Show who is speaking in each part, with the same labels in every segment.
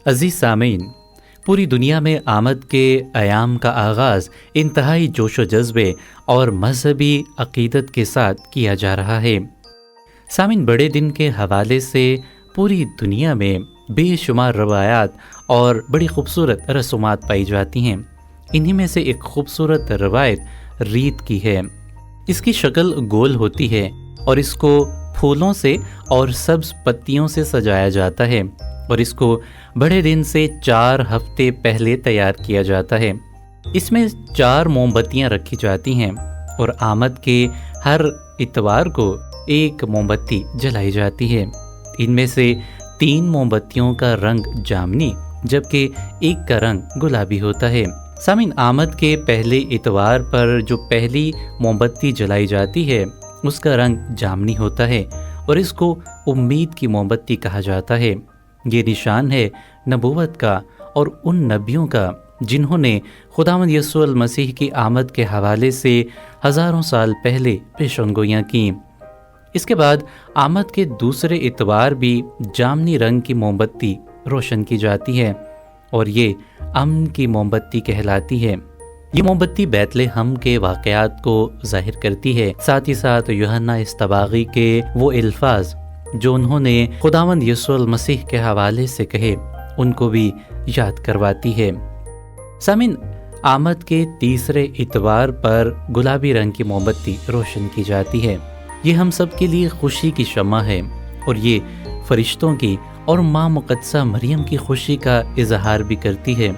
Speaker 1: अजीज़ सामीन, पूरी दुनिया में आमद के अयाम का आगाज़ इंतहाई जोश व जज्बे और मजहबी अक़ीदत के साथ किया जा रहा है। सामीन, बड़े दिन के हवाले से पूरी दुनिया में बेशुमार रवायात और बड़ी खूबसूरत रसूमात पाई जाती हैं। इन्हीं में से एक खूबसूरत रवायत रीत की है। इसकी शक्ल गोल होती है और इसको फूलों से और सब्ज़ पत्तियों से सजाया जाता है और इसको बड़े दिन से 4 हफ्ते पहले तैयार किया जाता है। इसमें 4 मोमबत्तियां रखी जाती हैं और आमद के हर इतवार को एक मोमबत्ती जलाई जाती है। इनमें से 3 मोमबत्तियों का रंग जामनी जबकि एक का रंग गुलाबी होता है। सामीन, आमद के पहले इतवार पर जो पहली मोमबत्ती जलाई जाती है उसका रंग जामनी होता है और इसको उम्मीद की मोमबत्ती कहा जाता है। ये निशान है नबूवत का और उन नबियों का जिन्होंने खुदावंद यीशु मसीह की आमद के हवाले से हज़ारों साल पहले पेशेनगोइयाँ की। इसके बाद आमद के दूसरे इतवार भी जामनी रंग की मोमबत्ती रोशन की जाती है और ये अमन की मोमबत्ती कहलाती है। ये मोमबत्ती बैतलहम के वाक़यात को ज़ाहिर करती है। साथ ही साथ यूहन्ना इस्तबागी के वो अल्फाज जो उन्होंने खुदावंद यीशु मसीह के हवाले से कहे उनको भी याद करवाती है। सामीन, आमद के तीसरे इतवार पर गुलाबी रंग की मोमबत्ती रोशन की जाती है। ये हम सब के लिए खुशी की शम्मा है और ये फरिश्तों की और माँ मुक़द्दसा मरियम की खुशी का इजहार भी करती है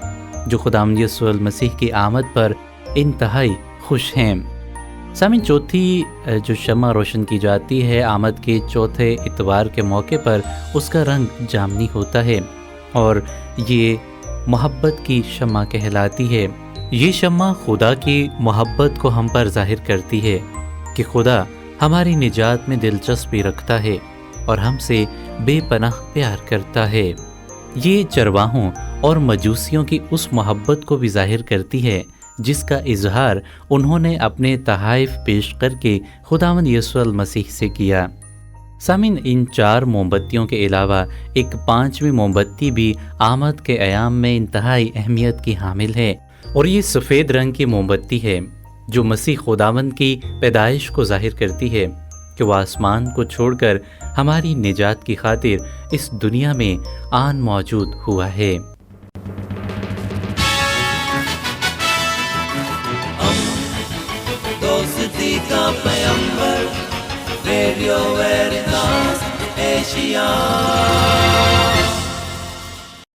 Speaker 1: जो खुदावंद यीशु मसीह की आमद पर इंतहाई खुश हैं। सामीन, चौथी जो शम्मा रोशन की जाती है आमद के चौथे इतवार के मौके पर उसका रंग जामनी होता है और ये मोहब्बत की शम्मा कहलाती है। ये शम्मा खुदा की मोहब्बत को हम पर जाहिर करती है कि खुदा हमारी निजात में दिलचस्पी रखता है और हमसे बेपनाह प्यार करता है। ये चरवाहों और मजूसियों की उस मोहब्बत को भी जाहिर करती है जिसका इजहार उन्होंने अपने तहाइफ पेश करके खुदावंद यीशु मसीह से किया। सामीन, इन 4 मोमबत्तियों के अलावा एक 5वीं मोमबत्ती भी आमद के अयाम में इंतहाई अहमियत की हामिल है और ये सफ़ेद रंग की मोमबत्ती है जो मसीह खुदावंद की पैदाइश को जाहिर करती है कि वह आसमान को छोड़कर हमारी निजात की खातिर इस दुनिया में आन मौजूद हुआ है।
Speaker 2: दोस्ती का पैगंबर, रेडियो वेरितास एशिया।